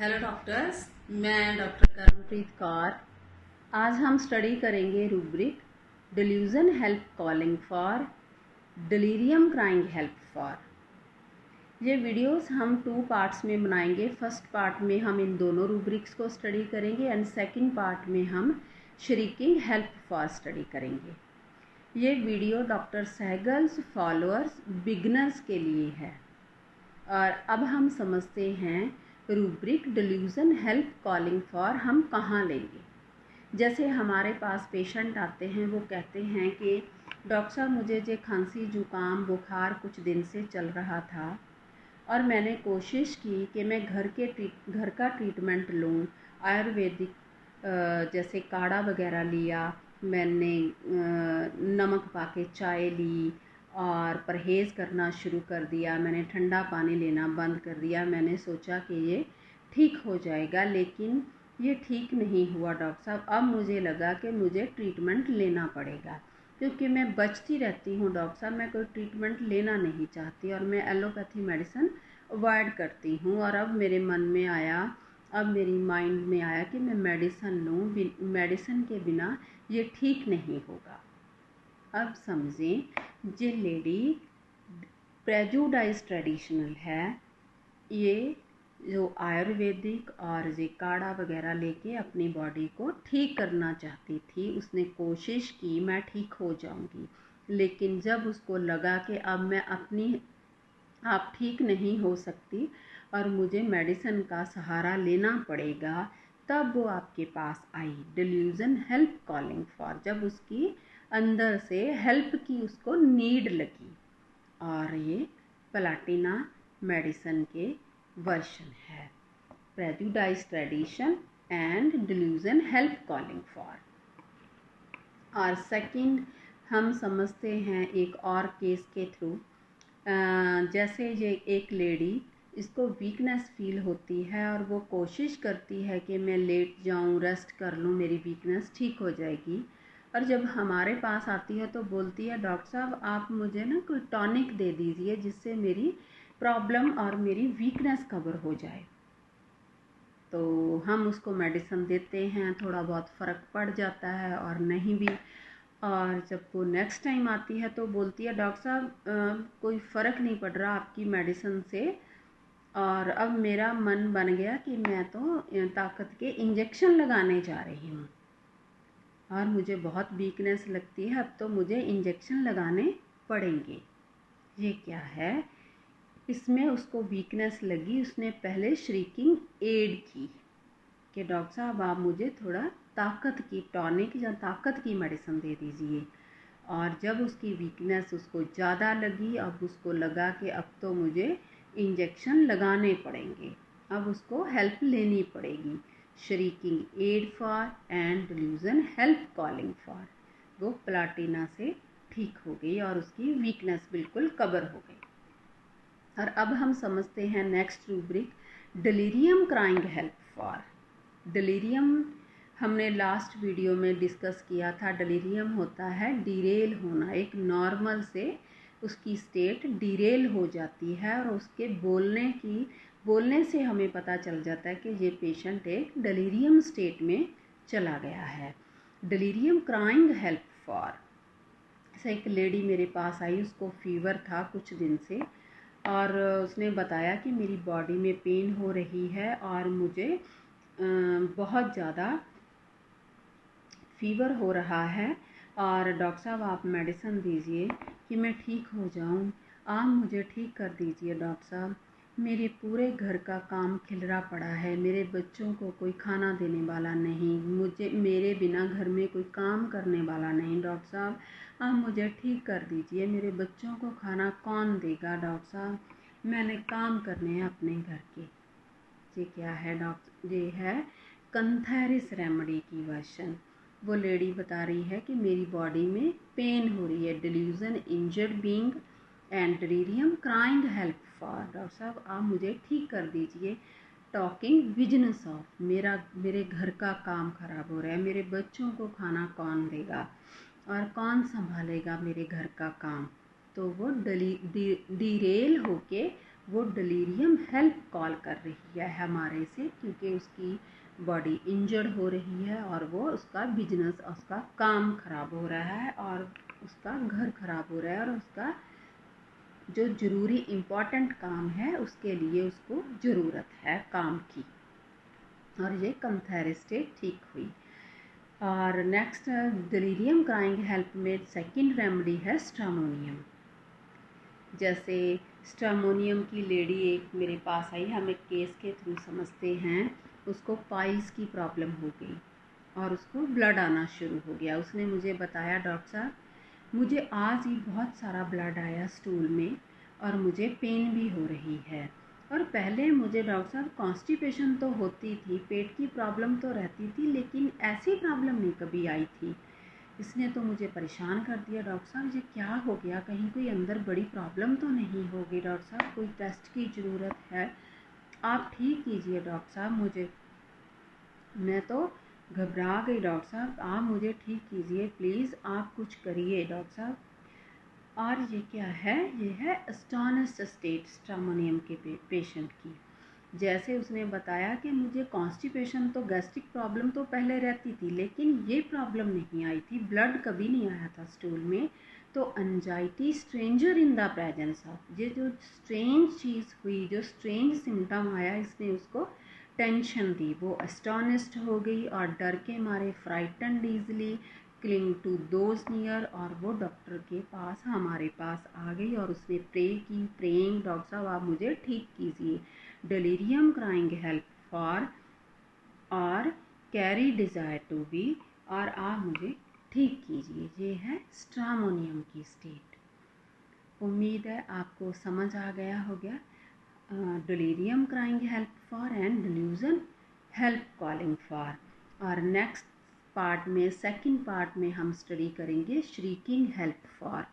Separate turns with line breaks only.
Hello doctors, मैं doctor कर्मप्रीत Kaur. आज हम स्टडी करेंगे rubric delusion help calling for, delirium crying help for. ये वीडियोस हम 2 पार्ट्स में बनाएंगे। फर्स्ट पार्ट में हम इन दोनों रूब्रिक्स को स्टडी करेंगे एंड सेकंड पार्ट में हम श्रीकिंग हेल्प फॉर स्टडी करेंगे। ये वीडियो डॉक्टर सहगल्स फॉलोअर्स बिगनर्स के लिए है। और अब हम समझते हैं rubric delusion help calling for हम कहाँ लेंगे। जैसे हमारे पास पेशेंट आते हैं, वो कहते हैं कि डॉक्टर साहब मुझे जो खांसी जुकाम बुखार कुछ दिन से चल रहा था और मैंने कोशिश की कि मैं घर का ट्रीटमेंट लूँ। आयुर्वेदिक जैसे काढ़ा वगैरह लिया, मैंने नमक पाके चाय ली और परहेज़ करना शुरू कर दिया। मैंने ठंडा पानी लेना बंद कर दिया। मैंने सोचा कि ये ठीक हो जाएगा, लेकिन ये ठीक नहीं हुआ डॉक्टर साहब। अब मुझे लगा कि मुझे ट्रीटमेंट लेना पड़ेगा, क्योंकि मैं बचती रहती हूँ डॉक्टर साहब। मैं कोई ट्रीटमेंट लेना नहीं चाहती और मैं एलोपैथी मेडिसिन अवॉइड करती हूँ। और अब मेरे मन में आया, अब मेरी माइंड में आया कि मैं मेडिसिन लूँ। मेडिसिन के बिना ये ठीक नहीं होगा। अब समझें, ये लेडी प्रेजुडाइज ट्रेडिशनल है। ये जो आयुर्वेदिक और ये काढ़ा वगैरह लेके अपनी बॉडी को ठीक करना चाहती थी। उसने कोशिश की मैं ठीक हो जाऊंगी, लेकिन जब उसको लगा कि अब मैं अपनी आप ठीक नहीं हो सकती और मुझे मेडिसिन का सहारा लेना पड़ेगा, तब वो आपके पास आई डिल्यूजन हेल्प कॉलिंग फॉर। जब उसकी अंदर से हेल्प की उसको नीड लगी। और ये प्लाटिना मेडिसिन के वर्जन है, prejudice tradition and delusion help calling for. और सेकंड हम समझते हैं एक और केस के थ्रू। जैसे ये एक लेडी, इसको वीकनेस फील होती है और वो कोशिश करती है कि मैं लेट जाऊं, रेस्ट कर लूं, मेरी वीकनेस ठीक हो जाएगी। और जब हमारे पास आती है तो बोलती है डॉक्टर साहब आप मुझे ना कोई टॉनिक दे दीजिए जिससे मेरी प्रॉब्लम और मेरी वीकनेस कवर हो जाए। तो हम उसको मेडिसिन देते हैं, थोड़ा बहुत फ़र्क पड़ जाता है और नहीं भी। और जब वो नेक्स्ट टाइम आती है तो बोलती है डॉक्टर साहब कोई फ़र्क नहीं पड़ रहा आपकी मेडिसिन से, और अब मेरा मन बन गया कि मैं तो ताकत के इंजेक्शन लगाने जा रही हूँ और मुझे बहुत वीकनेस लगती है, अब तो मुझे इंजेक्शन लगाने पड़ेंगे। ये क्या है, इसमें उसको वीकनेस लगी। उसने पहले श्रीकिंग एड की कि डॉक्टर साहब आप मुझे थोड़ा ताकत की टॉनिक या ताकत की मेडिसिन दे दीजिए। और जब उसकी वीकनेस उसको ज़्यादा लगी, अब उसको लगा कि अब तो मुझे इंजेक्शन लगाने पड़ेंगे, अब उसको हेल्प लेनी पड़ेगी। Shrieking aid for and delusion help calling for. वो प्लाटिना से ठीक हो गई और उसकी वीकनेस बिल्कुल कवर हो गई। और अब हम समझते हैं next rubric delirium crying help for. Delirium हमने लास्ट वीडियो में डिस्कस किया था। डिलीरियम होता है डिरेल होना, एक नॉर्मल से उसकी स्टेट डिरेल हो जाती है और उसके बोलने से हमें पता चल जाता है कि ये पेशेंट एक डिलीरियम स्टेट में चला गया है। Delirium crying help for. जैसे एक लेडी मेरे पास आई, उसको फीवर था कुछ दिन से और उसने बताया कि मेरी बॉडी में पेन हो रही है और मुझे बहुत ज़्यादा फीवर हो रहा है और डॉक्टर साहब आप मेडिसिन दीजिए कि मैं ठीक हो जाऊं। आप मुझे ठीक कर दीजिए डॉक्टर साहब, मेरे पूरे घर का काम खिलरा पड़ा है, मेरे बच्चों को कोई खाना देने वाला नहीं, मुझे मेरे बिना घर में कोई काम करने वाला नहीं। डॉक्टर साहब आप मुझे ठीक कर दीजिए, मेरे बच्चों को खाना कौन देगा डॉक्टर साहब, मैंने काम करने हैं अपने घर के। ये क्या है डॉक्टर, ये है कंथेरिस रेमेडी की वर्जन। वो लेडी बता रही है कि मेरी बॉडी में पेन हो रही है, delusion injured being and delirium crying help for. Doctor साहब आप मुझे ठीक कर दीजिए। टॉकिंग विजनेस ऑफ, मेरे घर का काम खराब हो रहा है, मेरे बच्चों को खाना कौन देगा और कौन संभालेगा मेरे घर का काम। तो वो डिरेल होके वो डिलीरियम हेल्प कॉल कर रही है हमारे से, क्योंकि उसकी बॉडी इंजर्ड हो रही है और वो उसका बिजनेस, उसका काम ख़राब हो रहा है और उसका घर ख़राब हो रहा है और उसका जो ज़रूरी इम्पॉर्टेंट काम है उसके लिए उसको ज़रूरत है काम की। और ये कंथेरिस्टेट ठीक हुई। और नेक्स्ट डिलीरियम क्राइंग हेल्प में सेकंड रेमेडी है स्ट्रामोनियम। जैसे स्ट्रामोनियम की लेडी एक मेरे पास आई, हम एक केस के थ्रू समझते हैं, उसको पाइल्स की प्रॉब्लम हो गई और उसको ब्लड आना शुरू हो गया। उसने मुझे बताया, डॉक्टर साहब मुझे आज ही बहुत सारा ब्लड आया स्टूल में और मुझे पेन भी हो रही है, और पहले मुझे डॉक्टर साहब कॉन्स्टिपेशन तो होती थी, पेट की प्रॉब्लम तो रहती थी, लेकिन ऐसी प्रॉब्लम नहीं कभी आई थी। इसने तो मुझे परेशान कर दिया। डॉक्टर साहब ये क्या हो गया, कहीं कोई अंदर बड़ी प्रॉब्लम तो नहीं होगी डॉक्टर साहब, कोई टेस्ट की ज़रूरत है, आप ठीक कीजिए डॉक्टर साहब मुझे। मैं तो घबरा गई, डॉक्टर साहब आप मुझे ठीक कीजिए प्लीज़, आप कुछ करिए डॉक्टर साहब। और ये क्या है, ये है एस्टोनिश्ड स्टेट स्ट्रामोनियम के पेशेंट की। जैसे उसने बताया कि मुझे कॉन्स्टिपेशन तो, गैस्ट्रिक प्रॉब्लम तो पहले रहती थी, लेकिन ये प्रॉब्लम नहीं आई थी, ब्लड कभी नहीं आया था स्टूल में, तो anxiety stranger in the presence of, ये जो स्ट्रेंज चीज़ हुई, जो स्ट्रेंज सिम्टम आया, इसने उसको टेंशन दी, वो एस्टोनिस्ड हो गई और डर के मारे frightened easily cling to those near, और वो डॉक्टर के पास, हमारे पास आ गई और उसने प्रे की, प्रेइंग डॉक्टर साहब आप मुझे ठीक कीजिए, डिलीरियम क्राइंग हेल्प फॉर और कैरी डिज़ायर टू बी, और आप मुझे ठीक कीजिए। ये है स्ट्रामोनियम की स्टेट। उम्मीद है आपको समझ आ गया होगा। Delirium crying help for and delusion help calling for. और नेक्स्ट पार्ट में, सेकंड पार्ट में हम स्टडी करेंगे श्रीकिंग हेल्प फॉर।